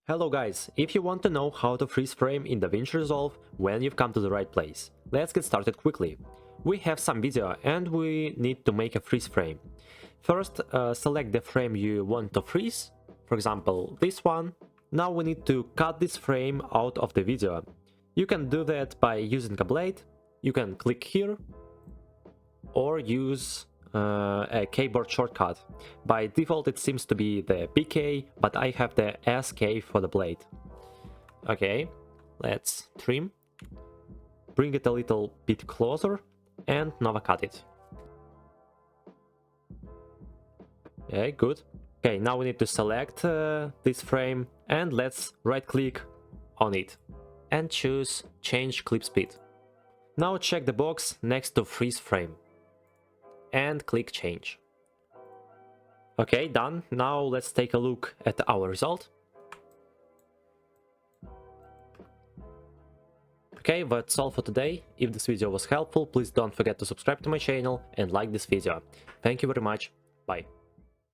Hello guys, if you want to know how to freeze frame in Davinci Resolve, when you've come to the right place. Let's get started quickly. We have some video and we need to make a freeze frame. First, select the frame you want to freeze, for example this one. Now we need to cut this frame out of the video. You can do that by using a blade, you can click here, or use a keyboard shortcut. By default it seems to be the PK, but I have the SK for the blade. Okay, let's trim, bring it a little bit closer, and Nova cut it. Okay, good. Okay, now we need to select this frame and let's right click on it and choose change clip speed. Now check the box next to freeze frame and click change. Okay, done. Now let's take a look at our result. Okay, that's all for today. If this video was helpful, please don't forget to subscribe to my channel and like this video. Thank you very much. Bye.